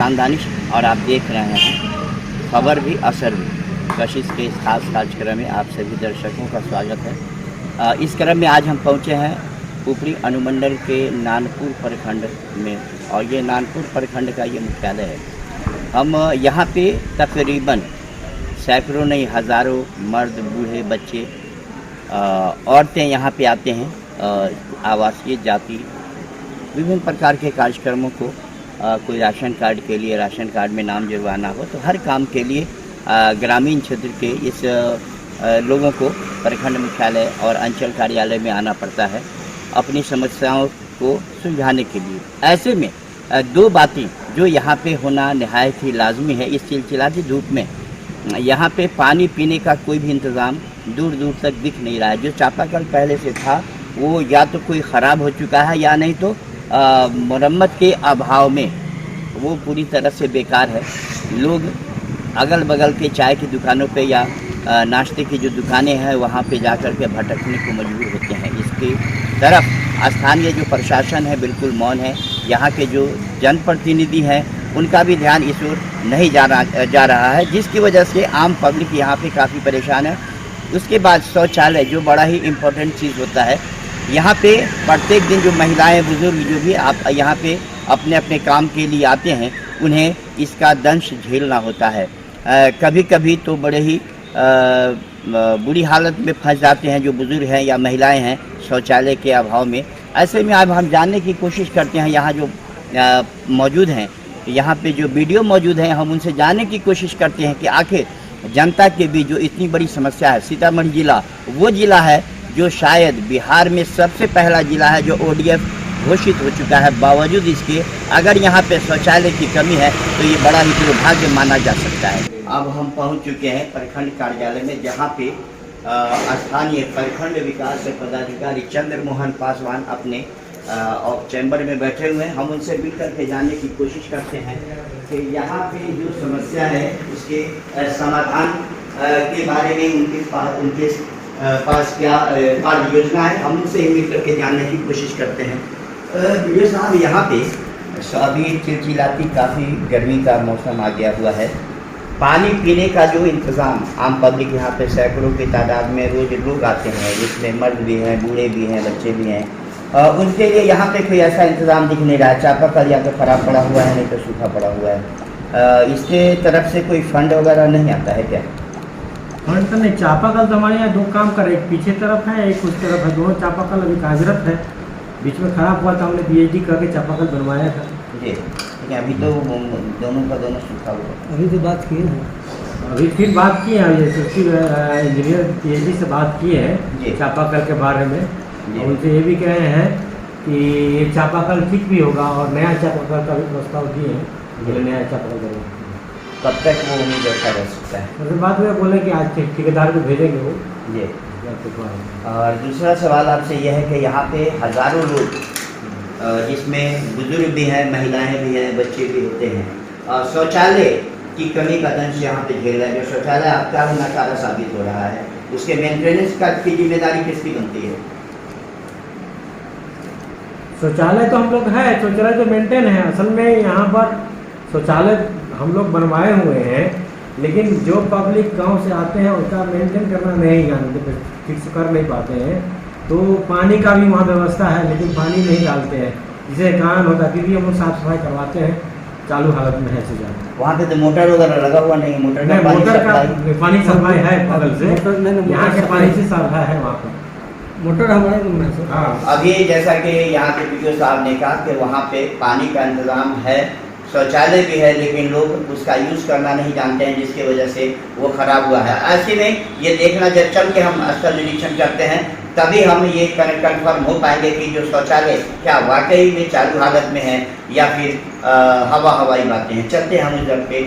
दानिश और आप देख रहे हैं खबर भी असर भी कशिश के इस खास कार्यक्रम में आप सभी दर्शकों का स्वागत है। इस क्रम में आज हम पहुंचे हैं ऊपरी अनुमंडल के नानपुर प्रखंड में और ये नानपुर प्रखंड का ये मुख्यालय है। हम यहाँ पे तकरीबन सैकड़ों नहीं हज़ारों मर्द बूढ़े बच्चे औरतें यहाँ पे आते हैं आवासीय जाति विभिन्न प्रकार के कार्यक्रमों को कोई राशन कार्ड के लिए राशन कार्ड में नाम जुड़वाना हो तो हर काम के लिए ग्रामीण क्षेत्र के इस लोगों को प्रखंड मुख्यालय और अंचल कार्यालय में आना पड़ता है अपनी समस्याओं को सुलझाने के लिए। ऐसे में दो बातें जो यहाँ पे होना निहायत ही लाजमी है। इस चिलचिलाती धूप में यहाँ पे पानी पीने का कोई भी इंतज़ाम दूर दूर तक दिख नहीं रहा है। जो चापाकल पहले से था वो या तो कोई ख़राब हो चुका है या नहीं तो मरम्मत के अभाव में वो पूरी तरह से बेकार है। लोग अगल बगल के चाय की दुकानों पे या नाश्ते की जो दुकानें हैं वहाँ पे जाकर के भटकने को मजबूर होते हैं। इसकी तरफ स्थानीय जो प्रशासन है बिल्कुल मौन है। यहाँ के जो जनप्रतिनिधि हैं उनका भी ध्यान इस ओर नहीं जा रहा है, जिसकी वजह से आम पब्लिक यहाँ पे काफ़ी परेशान है। उसके बाद शौचालय जो बड़ा ही इम्पोर्टेंट चीज़ होता है। यहाँ पे प्रत्येक दिन जो महिलाएं बुजुर्ग जो भी आप यहाँ पे अपने अपने काम के लिए आते हैं उन्हें इसका दंश झेलना होता है। कभी कभी तो बड़े ही बुरी हालत में फंस जाते हैं जो बुजुर्ग हैं या महिलाएं हैं शौचालय के अभाव में। ऐसे में अब हम जानने की कोशिश करते हैं यहाँ जो मौजूद हैं, यहाँ पे जो वीडियो मौजूद हैं, हम उनसे जानने की कोशिश करते हैं कि आखिर जनता के बीच जो इतनी बड़ी समस्या है। सीतामढ़ी जिला वो जिला है जो शायद बिहार में सबसे पहला जिला है जो ODF घोषित हो चुका है। बावजूद इसके अगर यहाँ पे शौचालय की कमी है तो ये बड़ा ही दुर्भाग्य माना जा सकता है। अब हम पहुँच चुके हैं प्रखंड कार्यालय में, जहाँ पे स्थानीय प्रखंड विकास पदाधिकारी चंद्र मोहन पासवान अपने चैम्बर में बैठे हुए हैं। हम उनसे मिल करके जानने की कोशिश करते हैं कि यहाँ पे जो समस्या है उसके समाधान के बारे में उनके पास क्या कार्य योजना है, हम उनसे ही मिल करके जानने की कोशिश करते हैं। वीडियो साहब, यहाँ पे अभी चिलचिलाती काफ़ी गर्मी का मौसम आ गया हुआ है। पानी पीने का जो इंतज़ाम आम पब्लिक यहाँ पे सैकड़ों की तादाद में रोज़ लोग आते हैं, जिसमें मर्द भी हैं बूढ़े भी हैं बच्चे भी हैं, उनके लिए यहाँ पे कोई ऐसा इंतज़ाम दिख नहीं रहा है। चापाकल या तो ख़राब पड़ा हुआ है नहीं तो सूखा पड़ा हुआ है। इसके तरफ से कोई फंड वगैरह नहीं आता है क्या? फंड तो नहीं, चापाकल तो हमारे यहाँ दो काम कर रहे, एक पीछे तरफ है एक उस तरफ है, दोनों चापाकल अभी कार्यरत है। बीच में ख़राब हुआ था, हमने PhD करके चापाकल बनवाया था जी। ठीक है, अभी तो दोनों का दोनों सूखा हुआ। अभी तो बात किए हैं, अभी फिर बात की है, इंजीनियर PhD से बात की है चापाकल के बारे में। उनसे ये भी कह रहे हैं कि ये चापाकल ठीक भी होगा और नया चापाकल का भी प्रस्ताव दिए हैं, नया चापाकल करेंगे। कब तक वो उम्मीद रखा जा सकता है? मतलब बाद में बोले कि आज ठेकेदार को भेजेंगे वो जी। और दूसरा सवाल आपसे यह है कि यहाँ पे हज़ारों लोग जिसमें बुजुर्ग भी हैं महिलाएं भी हैं बच्चे भी होते हैं, शौचालय की कमी का दंश यहाँ पे झेल रहे हैं। जो शौचालय आपका नाकारा साबित हो रहा है उसके मेंटेनेंस की जिम्मेदारी किसकी बनती है? शौचालय तो हम लोग है, शौचालय तो मेंटेन है। असल में यहाँ पर शौचालय हम लोग बनवाए हुए हैं, लेकिन जो पब्लिक गांव से आते हैं उसका मेंटेन करना नहीं जानते, ठीक से कर नहीं पाते हैं। तो पानी का भी वहाँ व्यवस्था है लेकिन पानी नहीं डालते हैं, जिससे कारण होता है क्योंकि हम लोग साफ़ सफाई करवाते हैं चालू हालत में है से ज़्यादा। वहाँ पे तो मोटर वगैरह लगा हुआ नहीं है? मोटर का पानी सप्लाई है बगल से, यहाँ के पानी से सप्लाई है वहाँ पर मोटर हमारे रूम में। हाँ, अभी जैसा कि यहाँ के वीडियो साहब ने कहा कि वहाँ पे पानी का इंतज़ाम है, शौचालय भी है, लेकिन लोग उसका यूज़ करना नहीं जानते हैं जिसकी वजह से वो ख़राब हुआ है। ऐसे में ये देखना जब चल के हम स्थल निरीक्षण करते हैं तभी हम ये कन्फर्म हो पाएंगे कि जो शौचालय क्या वाकई में चालू हालत में है या फिर हवाई बातें हैं। चलते हैं हम उधर पे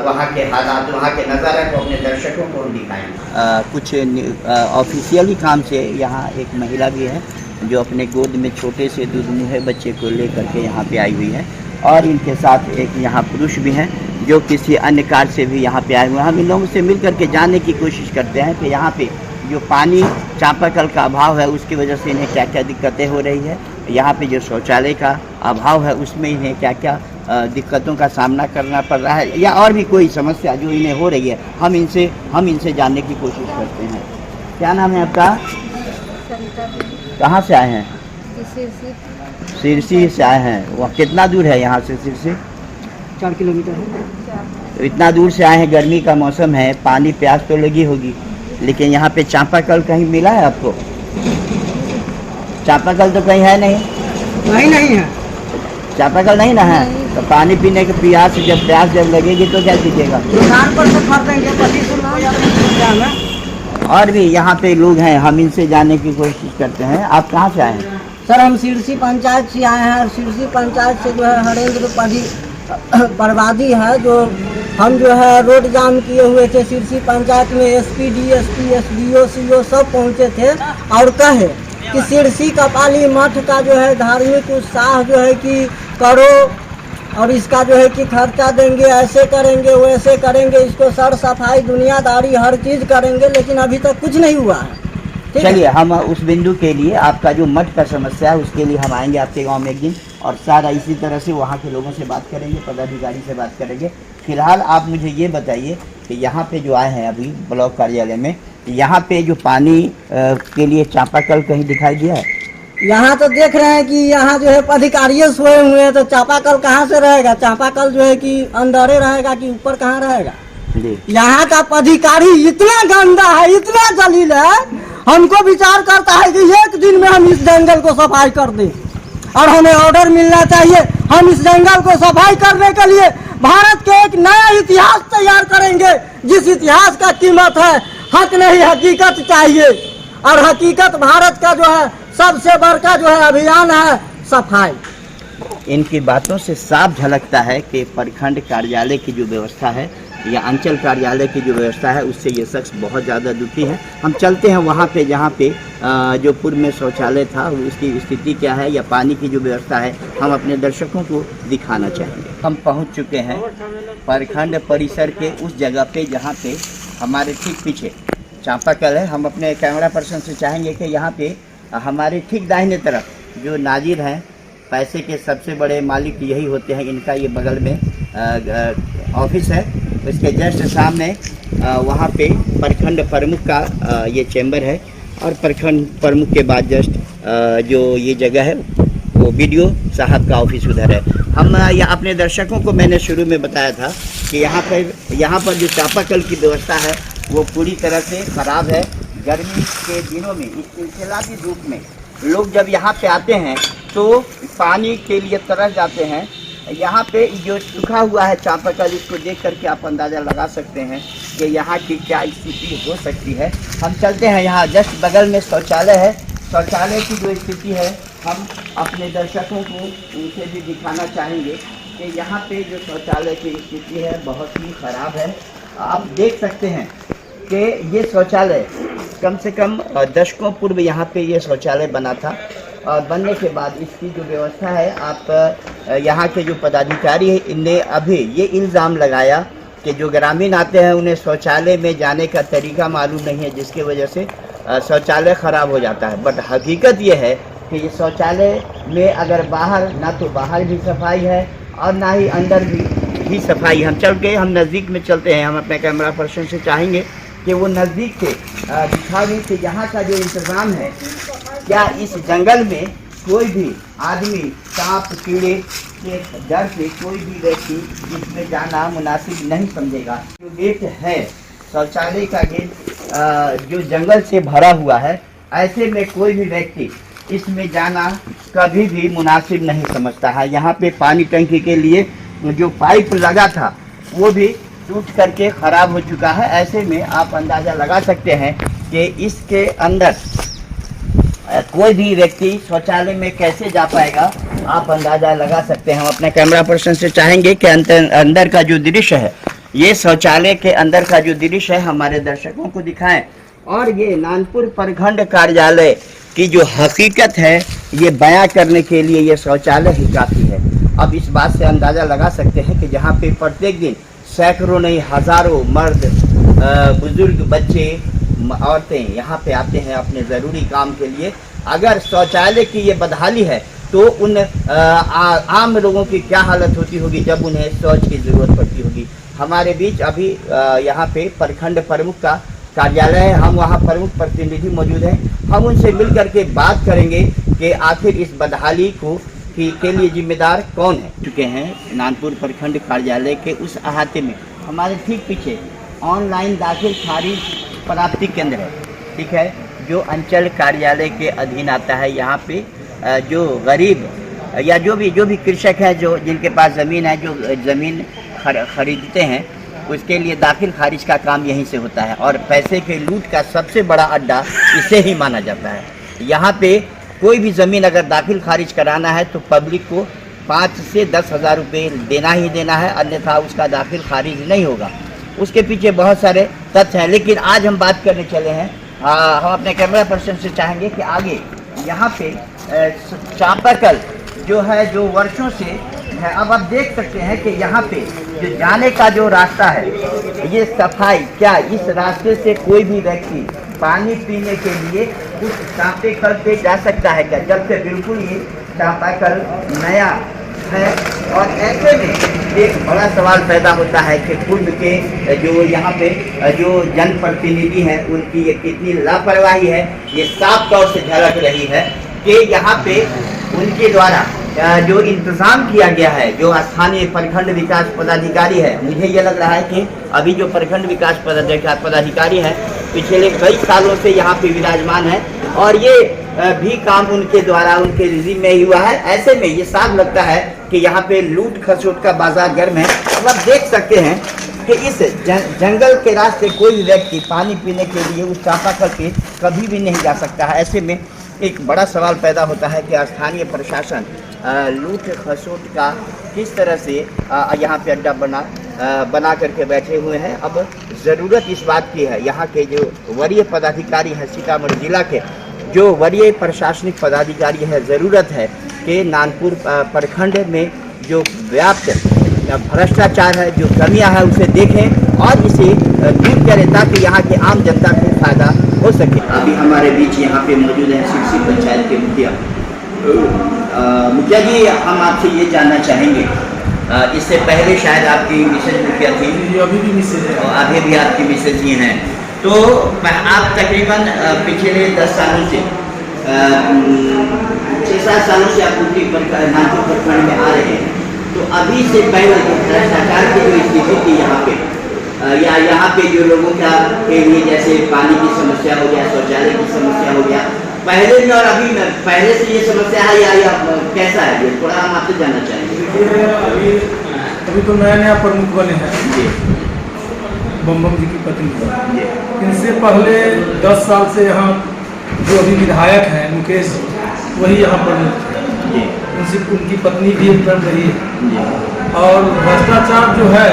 वहाँ के हालात वहाँ के नज़ारा को अपने दर्शकों को दिखाएंगे। कुछ ऑफिशियली काम से यहाँ एक महिला भी है जो अपने गोद में छोटे से दूधमुहे बच्चे को लेकर के यहाँ पे आई हुई है और इनके साथ एक यहाँ पुरुष भी हैं जो किसी अन्य कार्य से भी यहाँ पे आए हुए हैं। हम इन लोगों से मिल करके जानने की कोशिश करते हैं कि यहाँ पे जो पानी चापाकल का अभाव है उसकी वजह से इन्हें क्या क्या दिक्कतें हो रही है, यहाँ पे जो शौचालय का अभाव है उसमें इन्हें क्या क्या दिक्कतों का सामना करना पड़ रहा है या और भी कोई समस्या जो इन्हें हो रही है, हम इनसे जानने की कोशिश करते हैं। क्या नाम है आपका? कहाँ से आए हैं? सिरसी से आए हैं। वह कितना दूर है यहाँ से? सिरसी 4 किलोमीटर है। तो इतना दूर से आए हैं, गर्मी का मौसम है, पानी प्यास तो लगी होगी, लेकिन यहाँ पे चापाकल कहीं मिला है आपको? चापाकल तो कहीं है नहीं। नहीं है, चापाकल नहीं ना है, तो पानी पीने के प्यास जब लगेगी तो क्या कीजिएगा? दुकान पर से खरीदेंगे 25 रुपये। और भी यहाँ पे लोग हैं, हम इनसे जानने की कोशिश करते हैं। आप कहाँ से आए हैं? सर हम सिरसी पंचायत से आए हैं और सिरसी पंचायत से जो है हरेंद्र बर्बादी है, जो हम जो है रोड जाम किए हुए थे। सिरसी पंचायत में एसपी, डीएसपी, एसडीओ, सीओ सब पहुँचे थे और कहे कि सिरसी कपाली मठ का जो है धार्मिक उत्साह जो है कि करो और इसका जो है कि खर्चा देंगे, ऐसे करेंगे वैसे करेंगे, इसको सर सफाई दुनियादारी हर चीज़ करेंगे, लेकिन अभी तक कुछ नहीं हुआ है। चलिए, हम उस बिंदु के लिए, आपका जो मठ का समस्या है उसके लिए हम आएंगे आपके गांव में एक दिन और सारा इसी तरह से वहाँ के लोगों से बात करेंगे, पदाधिकारी से बात करेंगे। फिलहाल आप मुझे ये बताइए कि यहाँ पे जो आए हैं अभी ब्लॉक कार्यालय में, यहाँ पे जो पानी के लिए चापाकल कहीं दिखाई दिया है? यहाँ तो देख रहे हैं कि यहाँ जो है अधिकारी सोए हुए हैं, तो चापाकल कहाँ से रहेगा? चापाकल जो है कि अंदर रहेगा कि ऊपर कहाँ रहेगा? यहाँ का अधिकारी इतना गंदा है, इतना जलील है, हमको विचार करता है कि एक दिन में हम इस जंगल को सफाई कर दें और हमें ऑर्डर मिलना चाहिए। हम इस जंगल को सफाई करने के लिए भारत के एक नया इतिहास तैयार करेंगे, जिस इतिहास का कीमत है हक नहीं हकीकत चाहिए। और हकीकत भारत का जो है सबसे बड़का जो है अभियान है सफाई। इनकी बातों से साफ झलकता है कि प्रखंड कार्यालय की जो व्यवस्था है या अंचल कार्यालय की जो व्यवस्था है उससे ये शख्स बहुत ज़्यादा दुखी है। हम चलते हैं वहाँ पे जहाँ पे जो पूर्व में शौचालय था उसकी स्थिति क्या है या पानी की जो व्यवस्था है, हम अपने दर्शकों को दिखाना चाहेंगे। हम पहुँच चुके हैं प्रखंड परिसर के उस जगह पे जहाँ पे हमारे ठीक पीछे चापाकल है। हम अपने कैमरा पर्सन से चाहेंगे कि यहाँ पे हमारे ठीक दाहिने तरफ जो नाजिर हैं, पैसे के सबसे बड़े मालिक यही होते हैं, इनका ये बगल में ऑफिस है, इसके जस्ट सामने वहाँ पे प्रखंड प्रमुख का ये चैम्बर है और प्रखंड प्रमुख के बाद जस्ट जो ये जगह है वो बीडीओ साहब का ऑफिस उधर है। हम या अपने दर्शकों को मैंने शुरू में बताया था कि यहाँ पर जो चापाकल की व्यवस्था है वो पूरी तरह से ख़राब है। गर्मी के दिनों में इस चिलचिलाती धूप में लोग जब यहाँ पे आते हैं तो पानी के लिए तरस जाते हैं। यहाँ पे जो सूखा हुआ है चापाकल, इसको देख करके आप अंदाज़ा लगा सकते हैं कि यहाँ की क्या स्थिति हो सकती है। हम चलते हैं, यहाँ जस्ट बगल में शौचालय है। शौचालय की जो स्थिति है हम अपने दर्शकों को उनसे भी दिखाना चाहेंगे कि यहाँ पे जो शौचालय की स्थिति है बहुत ही ख़राब है। आप देख सकते हैं कि ये शौचालय कम से कम दशकों पूर्व यहाँ पे ये शौचालय बना था और बनने के बाद इसकी जो व्यवस्था है, आप यहाँ के जो पदाधिकारी हैं इनने अभी ये इल्ज़ाम लगाया कि जो ग्रामीण आते हैं उन्हें शौचालय में जाने का तरीका मालूम नहीं है, जिसकी वजह से शौचालय ख़राब हो जाता है। बट हकीकत ये है कि ये शौचालय में अगर बाहर, ना तो बाहर भी सफाई है और ना ही अंदर भी सफाई। हम चल के हम नज़दीक में चलते हैं, हम अपने कैमरा पर्सन से चाहेंगे कि वो नज़दीक से दिखा दें कि यहाँ का जो इंतज़ाम है, क्या इस जंगल में कोई भी आदमी सांप कीड़े के डर से कोई भी व्यक्ति इसमें जाना मुनासिब नहीं समझेगा। जो गेट है शौचालय का गेट जो जंगल से भरा हुआ है, ऐसे में कोई भी व्यक्ति इसमें जाना कभी भी मुनासिब नहीं समझता है। यहाँ पे पानी टंकी के लिए जो पाइप लगा था वो भी टूट करके ख़राब हो चुका है। ऐसे में आप अंदाज़ा लगा सकते हैं कि इसके अंदर कोई भी व्यक्ति शौचालय में कैसे जा पाएगा, आप अंदाज़ा लगा सकते हैं। हम अपने कैमरा पर्सन से चाहेंगे कि अंदर का जो दृश्य है, ये शौचालय के अंदर का जो दृश्य है हमारे दर्शकों को दिखाएं और ये नानपुर प्रखंड कार्यालय की जो हकीकत है ये बयां करने के लिए ये शौचालय ही काफ़ी है। अब इस बात से अंदाज़ा लगा सकते हैं कि जहाँ पे प्रत्येक दिन सैकड़ों नहीं हज़ारों मर्द, बुजुर्ग, बच्चे, औरतें यहाँ पे आते हैं अपने ज़रूरी काम के लिए। अगर शौचालय की ये बदहाली है तो उन आम लोगों की क्या हालत होती होगी जब उन्हें शौच की ज़रूरत पड़ती होगी। हमारे बीच अभी यहाँ पे प्रखंड प्रमुख का कार्यालय है, हम वहाँ प्रमुख प्रतिनिधि मौजूद हैं। हम उनसे मिल करके बात करेंगे कि आखिर इस बदहाली के लिए जिम्मेदार कौन है। चुके हैं नानपुर प्रखंड कार्यालय के उस अहाते में, हमारे ठीक पीछे ऑनलाइन दाखिल खारिज प्राप्ति केंद्र है, ठीक है, जो अंचल कार्यालय के अधीन आता है। यहाँ पे जो गरीब या जो भी कृषक है, जो जिनके पास ज़मीन है, जो ज़मीन खरीदते हैं, उसके लिए दाखिल खारिज का काम यहीं से होता है और पैसे के लूट का सबसे बड़ा अड्डा इसे ही माना जाता है। यहाँ पे कोई भी ज़मीन अगर दाखिल खारिज कराना है तो पब्लिक को 5 से 10 हज़ार रुपये देना ही देना है, अन्यथा उसका दाखिल खारिज नहीं होगा। उसके पीछे बहुत सारे तथ्य हैं, लेकिन आज हम बात करने चले हैं। हम अपने कैमरा पर्सन से चाहेंगे कि आगे यहाँ पे चापाकल जो है, जो वर्षों से है, अब आप देख सकते हैं कि यहाँ पे जो जाने का जो रास्ता है, ये सफाई, क्या इस रास्ते से कोई भी व्यक्ति पानी पीने के लिए उस चापाकल पे जा सकता है क्या, जब से बिल्कुल ये चापाकल नया है। और ऐसे में एक बड़ा सवाल पैदा होता है कि पूर्व के जो यहाँ पे जो जनप्रतिनिधि हैं, उनकी ये कितनी लापरवाही है, ये साफ तौर से झलक रही है कि यहाँ पे उनके द्वारा जो इंतज़ाम किया गया है, जो स्थानीय प्रखंड विकास पदाधिकारी है, मुझे ये लग रहा है कि अभी जो प्रखंड विकास पदाधिकारी है पिछले कई सालों से यहाँ पे विराजमान है और ये भी काम उनके द्वारा उनके रिजीम में ही हुआ है। ऐसे में ये साफ लगता है कि यहाँ पे लूट खसोट का बाजार गर्म है। अब आप देख सकते हैं कि इस जंगल के रास्ते कोई भी व्यक्ति पानी पीने के लिए उस चापाकल पे कभी भी नहीं जा सकता है। ऐसे में एक बड़ा सवाल पैदा होता है कि स्थानीय प्रशासन लूट खसोट का किस तरह से यहाँ पे अड्डा बना करके बैठे हुए हैं। अब ज़रूरत इस बात की है, यहाँ के जो वरीय पदाधिकारी हैं, सीतामढ़ी जिला के जो वरीय प्रशासनिक पदाधिकारी है, ज़रूरत है कि नानपुर प्रखंड में जो व्याप्त भ्रष्टाचार है, जो कमियां है, उसे देखें और इसे दूर करें ताकि यहाँ की आम जनता को फायदा हो सके। अभी हमारे बीच यहाँ पे मौजूद हैं सिरसी पंचायत के मुखिया। मुखिया जी, हम आपसे ये जानना चाहेंगे, इससे पहले शायद आपकी मिसेज मुखिया थी, अभी भी मिसेज है, और अभी भी आपकी मिसेज ही हैं, तो आप तकरीबन पिछले 10 सालों से 6-7 सालों से आप नानपुर प्रखंड में आ रहे हैं। तो अभी से पहले जो भ्रष्टाचार की जो स्थिति थी यहाँ पे, या यहाँ पे जो लोगों के लिए जैसे पानी की समस्या हो गया, शौचालय की समस्या हो गया, पहले में और अभी में पहले से ये समस्या है या कैसा है, ये थोड़ा हम आपसे जानना चाहेंगे। अभी तो नया प्रमुख बने हैं जी, बम जी की पत्नी। इनसे पहले 10 साल से यहाँ जो अभी विधायक हैं मुकेश, वही यहाँ प्रमुख थे, उनकी पत्नी भी एक बन रही है। और भ्रष्टाचार जो है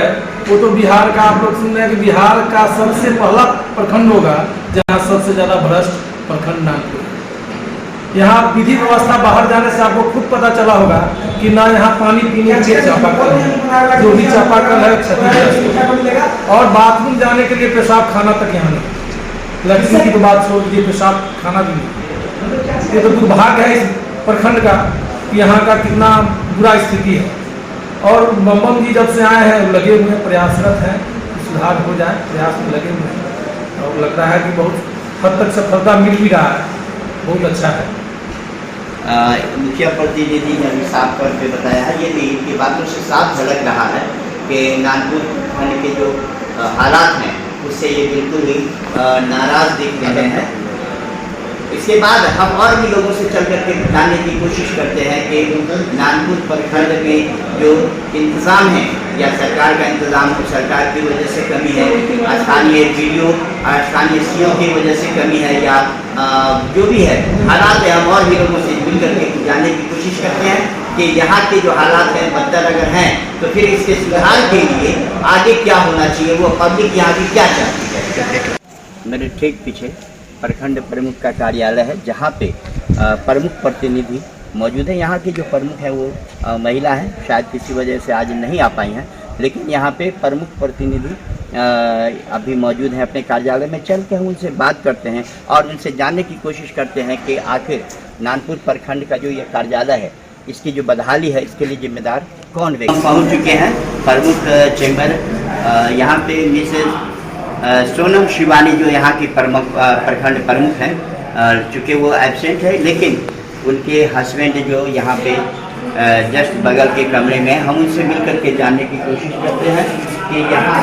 वो तो बिहार का, आप लोग सुन रहे हैं कि बिहार का सबसे पहला प्रखंड होगा जहाँ सबसे ज़्यादा भ्रष्ट प्रखंड नानपुर। यहाँ विधि व्यवस्था बाहर जाने से आपको खुद पता चला होगा कि ना यहाँ पानी पीने के लिए चापाकल है, जो भी चापाकल है क्षतिग्रस्त, और बाथरूम जाने के लिए पेशाब खाना तक यहाँ नहीं। लड़की की तो बात छोड़ दीजिए, पेशाब खाना भी नहीं। ये तो दुर्भाग्य है इस प्रखंड का कि यहाँ का कितना बुरा स्थिति है। और बम जी जब से आए हैं लगे हुए हैं, प्रयासरत हैं, सुधार हो जाए, प्रयास में लगे हुए हैं और लग रहा है कि बहुत हद तक सफलता मिल भी रहा है, बहुत अच्छा है। मुखिया प्रतिनिधि ने अभी साफ तौर पे बताया है, ये भी इनकी बातों से साफ झलक रहा है कि नानपुर खंड के जो हालात हैं उससे ये बिल्कुल ही नाराज़ दिख रहे हैं। इसके बाद हम और भी लोगों से चल करके जानने की कोशिश करते हैं कि नानपुर प्रखंड में जो इंतज़ाम है, या सरकार का इंतज़ाम, सरकार की वजह से कमी है, स्थानीय वीडियो स्थानीय सीओ की वजह से कमी है, या जो भी है हालात है, हम और भी लोगों से मिल करके जानने की कोशिश करते हैं कि यहाँ के जो हालात हैं बदतर अगर हैं तो फिर इसके सुधार के लिए आगे क्या होना चाहिए, वो पब्लिक यहाँ की क्या चाहती है। मेरे ठीक पीछे प्रखंड प्रमुख का कार्यालय है, जहाँ पे प्रमुख प्रतिनिधि मौजूद है। यहाँ की जो प्रमुख है वो महिला है, शायद किसी वजह से आज नहीं आ पाई हैं, लेकिन यहाँ पे प्रमुख प्रतिनिधि अभी मौजूद हैं अपने कार्यालय में। चल के हम उनसे बात करते हैं और उनसे जानने की कोशिश करते हैं कि आखिर नानपुर प्रखंड का जो ये कार्यालय है इसकी जो बदहाली है इसके लिए जिम्मेदार कौन व्यक्ति। हम पहुँच चुके हैं प्रमुख चैम्बर, यहाँ पे मिसेज सोनम शिवानी जो यहाँ की प्रखंड प्रमुख हैं, चूँकि वो एब्सेंट है, लेकिन उनके हस्बैंड जो यहाँ पे जस्ट बगल के कमरे में, हम उनसे मिल कर के जानने की कोशिश करते हैं कि यहाँ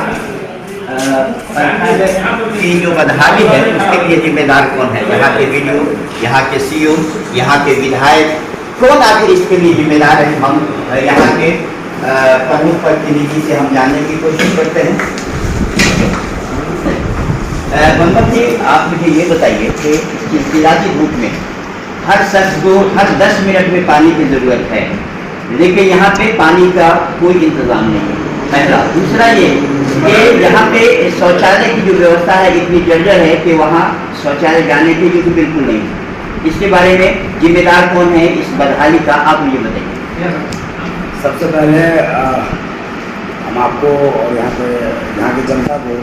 की जो बदहाली है उसके लिए जिम्मेदार कौन है। यहाँ के वीडियो, यहाँ के सीओ, यहाँ के विधायक, कौन आखिर इसके लिए जिम्मेदार है। हम यहाँ के प्रमुख प्रतिनिधि से हम जानने की कोशिश करते हैं। मोहम्मद जी, आप मुझे ये बताइए कि चिलचिलाती धूप में हर शख्स को हर 10 मिनट में पानी की ज़रूरत है, लेकिन यहाँ पे पानी का कोई इंतज़ाम नहीं है, पहला। दूसरा ये कि यहाँ पे शौचालय की जो व्यवस्था है इतनी जर्जर है कि वहाँ शौचालय जाने के लिए बिल्कुल नहीं है। इसके बारे में जिम्मेदार कौन है इस बदहाली का, आप मुझे बताइए। सबसे पहले हम आपको और यहाँ की जनता को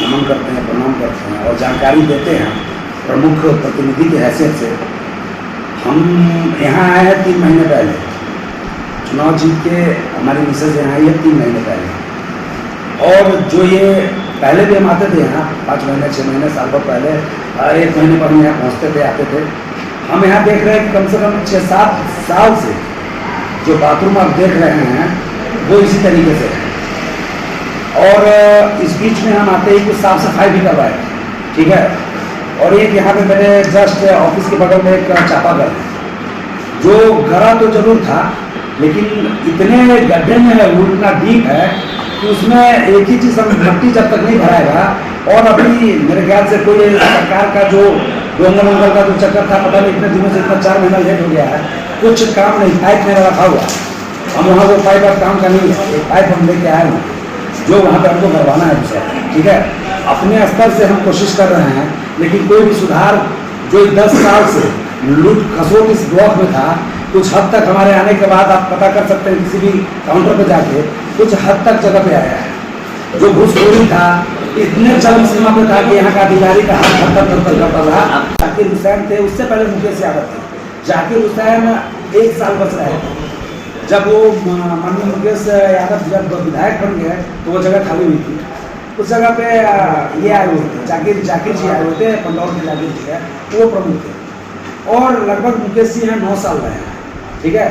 नमन करते हैं, प्रणाम करते हैं और जानकारी देते हैं प्रमुख प्रतिनिधि की हैसियत से। हम यहाँ आए हैं 3 महीने पहले, चुनाव जीत के हमारी मिसेज यहाँ आई है 3 महीने पहले। और जो ये पहले भी हम आते थे यहाँ 5 महीने 6 महीने साल भर पहले, 1 महीने पर हम यहाँ पहुँचते थे, आते थे। हम यहाँ देख रहे हैं कि कम से कम 6-7 साल से जो बाथरूम आप देख रहे हैं वो इसी तरीके से है। और इस बीच में हम आते ही कुछ साफ सफाई भी करवाए, ठीक है। और एक यहाँ पे मेरे जस्ट ऑफिस के बगल में एक चापाकल है, जो गहरा तो जरूर था लेकिन इतने गड्ढे में है, वो इतना डीप है कि उसमें एक ही चीज़, मट्टी जब तक नहीं भराएगा। और अभी मेरे ख्याल से कोई सरकार का जो डोंगर वोंगर का जो चक्कर था, पता नहीं इतने दिनों से, इतना 4 महीना लेट हो गया है, कुछ काम नहीं। पाइप मेरा रखा हुआ, हम वहाँ वो पाइप अब काम का नहीं है, एक पाइप हम लेके आए हैं जो वहाँ पे हमको भरवाना है दूसरा, ठीक है। अपने स्तर से हम कोशिश कर रहे हैं, लेकिन कोई भी सुधार जो 10 साल से लूट खसोट इस ब्लॉक में था, कुछ हद तक हमारे आने के बाद आप पता कर सकते हैं किसी भी काउंटर पे जाके, कुछ हद तक जगह पे आया है। जो घूसखोरी था इतने चरम सीमा पे था कि यहाँ का अधिकारी का हाथ हद तक करता रहा। जाकिर हुसैन थे, उससे पहले मुकेश यादव थे। जाकिर हुसैन 1 साल बच रहे थे, जब वो माननीय मुकेश यादव जब विधायक बन गए तो वो जगह खाली हुई थी। उस जगह पे ये आए हुए थे, जाकिर जी आए हुए थे, पंडौर के जाकिर जी है, वो प्रमुख थे। और लगभग मुकेश जी यहाँ 9 साल रहे हैं, ठीक है।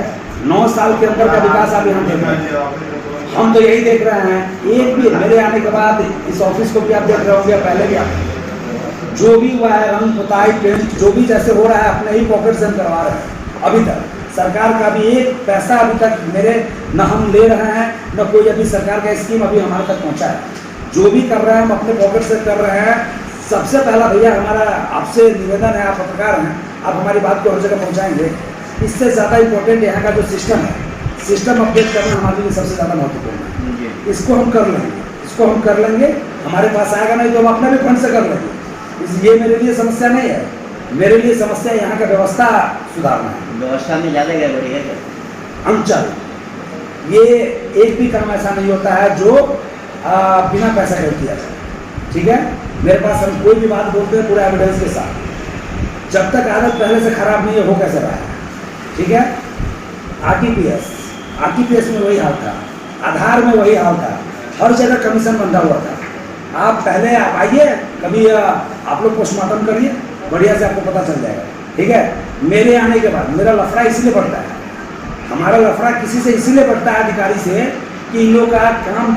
9 साल के अंदर का विकास आप यहाँ देख रहे हैं। हम तो यही देख रहे हैं, एक भी मेरे आने के बाद इस ऑफिस को भी आप देख रहे होंगे, पहले भी आप जो भी हुआ है, रंग पुताई पेंट जो भी जैसे हो रहा है, अपने ही पॉकेट से हम करवा रहे हैं। अभी तक सरकार का भी एक पैसा अभी तक मेरे न हम ले रहे हैं, न कोई अभी सरकार का स्कीम अभी हमारे तक पहुँचा है। जो भी कर रहे हैं हम अपने पॉकेट से कर रहे हैं। सबसे पहला भैया हमारा आपसे निवेदन है, आप पत्रकार हैं, आप हमारी बात को हर जगह पहुँचाएंगे। इससे ज़्यादा इम्पोर्टेंट यहाँ का जो सिस्टम है, सिस्टम अपडेट करना हमारे लिए सबसे ज़्यादा महत्वपूर्ण है। इसको हम कर लेंगे, हमारे पास आएगा नहीं तो हम अपने भी फंड से कर लेंगे। ये मेरे लिए समस्या नहीं है, मेरे लिए समस्या यहाँ का व्यवस्था सुधारना है। व्यवस्था में ज़्यादा गड़बड़ी है अंचल, ये एक भी काम ऐसा नहीं होता है जो बिना पैसा कर किया जाए, ठीक है। मेरे पास हम कोई भी बात बोलते हैं पूरे एविडेंस के साथ। जब तक आदत पहले से खराब नहीं है, हो कैसे रहा है, ठीक है। आरटीपीएस में वही हाल था, आधार में वही हाल था, हर जगह कमीशन बंधा हुआ था। आप पहले आप आइए, कभी आप लोग पोस्टमार्टम करिए, बढ़िया से आपको पता चल जाएगा, ठीक है। मेरे आने के बाद मेरा लफड़ा इसलिए बढ़ता है, हमारा लफड़ा किसी से इसीलिए बढ़ता है अधिकारी से कि इन लोग का काम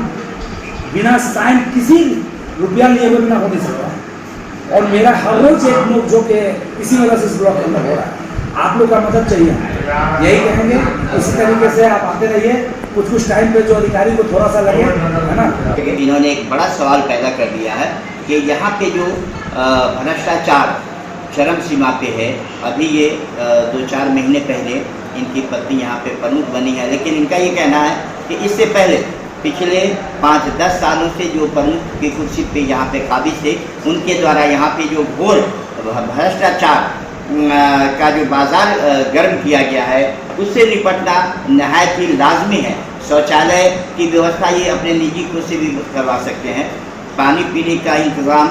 बिना साइन किसी रुपया लिए हुए बिना हो नहीं सकता। और मेरा हर रोज एक लोग जो कि इसी वजह से इस ब्लॉक के अंदर हो रहा है, आप लोग का मदद चाहिए, यही कहेंगे। इसी तरीके से आप आते रहिए, कुछ टाइम पे जो अधिकारी को थोड़ा सा लगे, है ना। इन्होंने एक बड़ा सवाल पैदा कर दिया है कि यहाँ पे जो भ्रष्टाचार चरम सीमा पे है। अभी ये 2-4 महीने पहले इनकी पत्नी यहाँ पे प्रमुख बनी है, लेकिन इनका ये कहना है कि इससे पहले पिछले 5-10 सालों से जो प्रमुख की कुर्सी पे यहाँ पे काबिज थे, उनके द्वारा यहाँ पे जो घोर भ्रष्टाचार का जो बाजार गर्म किया गया है, उससे निपटना नहायत ही लाजमी है। शौचालय की व्यवस्था ये अपने निजी खुद से भी करवा सकते हैं, पानी पीने का इंतज़ाम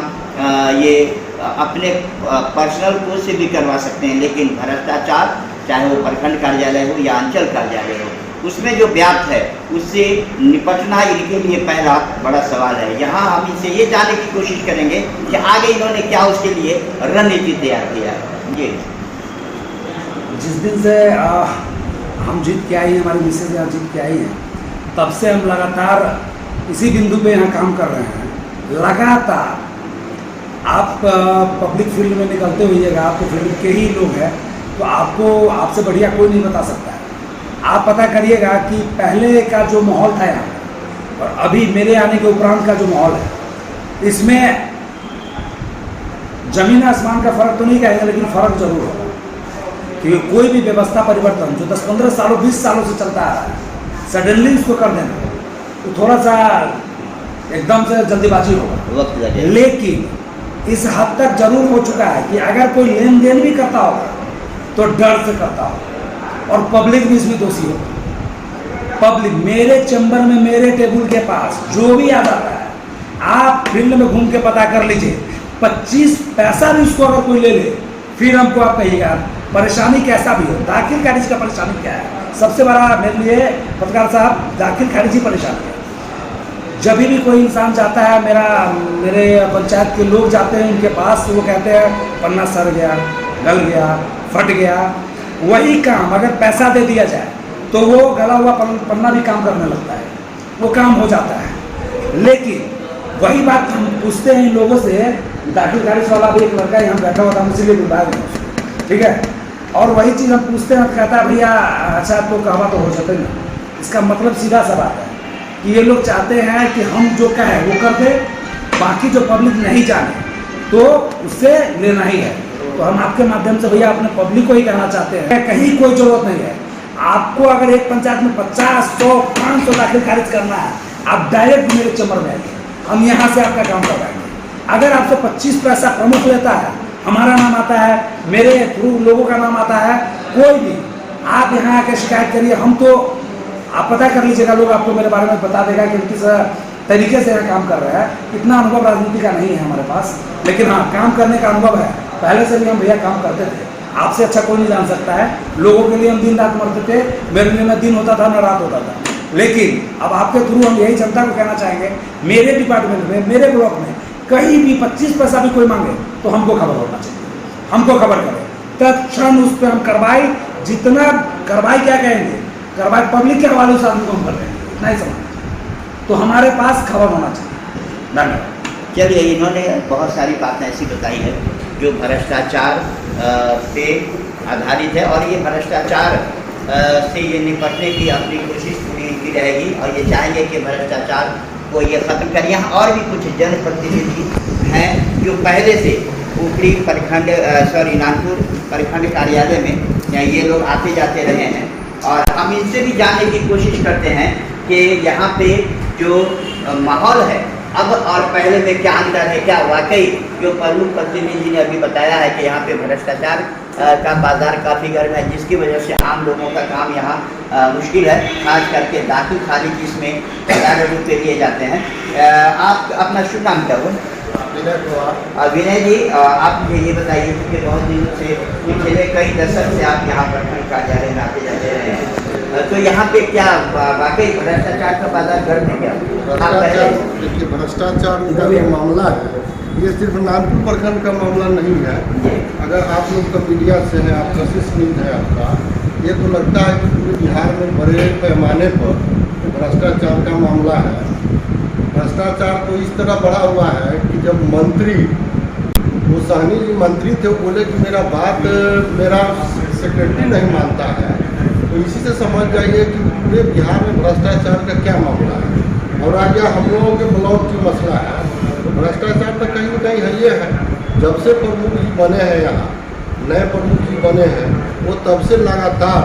ये अपने पर्सनल कोर्स से भी करवा सकते हैं, लेकिन भ्रष्टाचार चाहे वो प्रखंड कार्यालय हो या अंचल कार्यालय हो, उसमें जो व्याप्त है उससे निपटना इनके लिए पहला बड़ा सवाल है। यहाँ हम इनसे ये जानने की कोशिश करेंगे कि आगे इन्होंने क्या उसके लिए रणनीति तैयार किया है। जी, जिस दिन से हम जीत के आई हैं, हमारी मिसेज यहाँ जीत के आई हैं, तब से हम लगातार इसी बिंदु पे यहाँ काम कर रहे हैं। लगातार आप पब्लिक फील्ड में निकलते होइएगा, आपके फील्ड के ही लोग हैं, तो आपको आपसे बढ़िया कोई नहीं बता सकता है। आप पता करिएगा कि पहले का जो माहौल था यहाँ और अभी मेरे आने के उपरांत का जो माहौल है, इसमें जमीन आसमान का फर्क तो नहीं कहेंगे, लेकिन फर्क जरूर होगा। क्योंकि कोई भी व्यवस्था परिवर्तन जो 10-15 सालों 20 सालों से चलता आ रहा है, सडनली उसको कर देना तो थोड़ा सा एकदम से जल्दीबाजी होगा, वक्त लगेगा। लेकिन इस हद तक जरूर हो चुका है कि अगर कोई लेन देन भी करता होगा तो डर से करता होगा, और पब्लिक भी इसमें दोषी होगा। पब्लिक मेरे चैम्बर में, मेरे टेबल के पास जो भी आ जाता है, आप फील्ड में घूम के पता कर लीजिए, 25 पैसा भी उसको अगर कोई ले ले, फिर हमको आप कहिएगा परेशानी कैसा भी हो। दाखिल खारिज का परेशानी क्या है? सबसे बड़ा मेरे लिए पत्रकार साहब, दाखिल खारिज ही परेशानी है। जब भी कोई इंसान जाता है, मेरे पंचायत के लोग जाते हैं उनके पास, वो कहते हैं पन्ना सड़ गया, गल गया, फट गया। वही काम अगर पैसा दे दिया जाए तो वो गला हुआ पन्ना भी काम करने लगता है, वो काम हो जाता है। लेकिन वही बात हम पूछते हैं इन लोगों से, दाखिल खारिज वाला भी एक लड़का यहाँ बैठा हुआ था, इसीलिए बुलाया गया उसको, ठीक है। और वही चीज़ हम पूछते हैं, कहता है भैया अच्छा तो कहवा तो हो जाते नहीं। इसका मतलब सीधा सा बात है कि ये लोग चाहते हैं कि हम जो कहें वो कर दें, बाकी जो पब्लिक नहीं जाने तो उससे लेना ही है। तो हम आपके माध्यम से भैया अपने पब्लिक को ही कहना चाहते हैं, कहीं कोई जरूरत नहीं है। आपको अगर एक पंचायत में 50, 100, 500 दाखिल खारिज करना है, आप डायरेक्ट मेरे चैम्बर में आइए, हम यहाँ से आपका काम करवाएंगे। अगर आपसे 25 पैसा प्रमुख लेता है, हमारा नाम आता है, मेरे थ्रू लोगों का नाम आता है, कोई भी आप यहाँ आकर शिकायत करिए। हम तो आप पता कर लीजिएगा, लोग आपको मेरे बारे में बता देगा कि किस तरीके से यहाँ काम कर रहा है। इतना अनुभव राजनीति का नहीं है हमारे पास, लेकिन हाँ काम करने का अनुभव है। पहले से भी हम भैया काम करते थे, आपसे अच्छा कोई नहीं जान सकता है। लोगों के लिए हम दिन रात मरते थे, मेरे लिए न दिन होता था न रात होता था। लेकिन अब आपके थ्रू हम यही जनता को कहना चाहेंगे, मेरे डिपार्टमेंट में, मेरे ब्लॉक में कहीं भी 25 पैसा भी कोई मांगे तो हमको खबर होना चाहिए, हमको खबर करें, तत्क्षण उस पर हम कार्रवाई, जितना कार्रवाई क्या कहेंगे, कार्रवाई पब्लिक के हवाले से आदमी को हम कर रहे हैं, नहीं समझ, तो हमारे पास खबर होना चाहिए। धन्यवाद। चलिए, इन्होंने बहुत सारी बातें ऐसी बताई है जो भ्रष्टाचार पे आधारित है, और ये भ्रष्टाचार से ये निपटने की अपनी कोशिश पूरी की रहेगी, और ये चाहेंगे कि भ्रष्टाचार को ये ख़त्म करें। यहाँ और भी कुछ जनप्रतिनिधि हैं जो पहले से ऊपरी प्रखंड नानपुर प्रखंड कार्यालय में ये लोग आते जाते रहे हैं, और हम इनसे भी जानने की कोशिश करते हैं कि यहाँ पे जो माहौल है अब और पहले में क्या अंतर है, क्या वाकई जो प्रमुख प्रतिनिधि ने अभी बताया है कि यहाँ पे भ्रष्टाचार का बाजार काफ़ी गर्म है, जिसकी वजह से आम लोगों का काम यहाँ मुश्किल है, खास करके दाखिल खारिज इसमें हज़ारों रुपये लिए जाते हैं। आप अपना शुभ नाम क्या हो? विनय जी, आप मुझे ये बताइए कि बहुत दिनों से पिछले कई दशक से आप यहाँ प्रखंड कार्यालय में आते जाते रहे हैं, तो यहाँ पे क्या वाकई भ्रष्टाचार का बाजार गर्म है क्या? देखिए, भ्रष्टाचार का जो मामला है ये सिर्फ नानपुर प्रखंड का मामला नहीं है। अगर आप लोग का मीडिया से है, आपका शिष्ट है आपका, ये तो लगता है कि पूरे बिहार में बड़े पैमाने पर भ्रष्टाचार का मामला है। भ्रष्टाचार तो इस तरह बढ़ा हुआ है कि जब मंत्री, वो सहनी जी मंत्री थे, वो बोले कि मेरा बात मेरा सेक्रेटरी नहीं मानता है, तो इसी से समझ जाइए कि पूरे बिहार में भ्रष्टाचार का क्या मामला है। और आगे हम लोगों के ब्लॉक की मसला है, तो भ्रष्टाचार तो कहीं न कहीं है ये है। जब से प्रमुख जी बने हैं, यहाँ नए प्रमुख जी बने हैं, वो तब से लगातार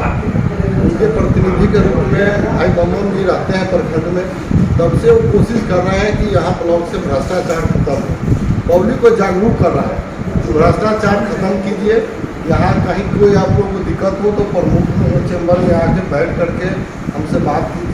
उनके प्रतिनिधि के रूप में भाई दमोन जी रहते हैं प्रखंड में, तब से वो कोशिश कर रहे हैं कि यहाँ ब्लॉक से भ्रष्टाचार खत्म हो, पब्लिक को जागरूक कर रहा है तो भ्रष्टाचार खत्म कीजिए। यहाँ कहीं कोई आप लोगों को दिक्कत हो तो प्रमुख चैम्बर में आके बैठ करके हमसे बात कीजिए।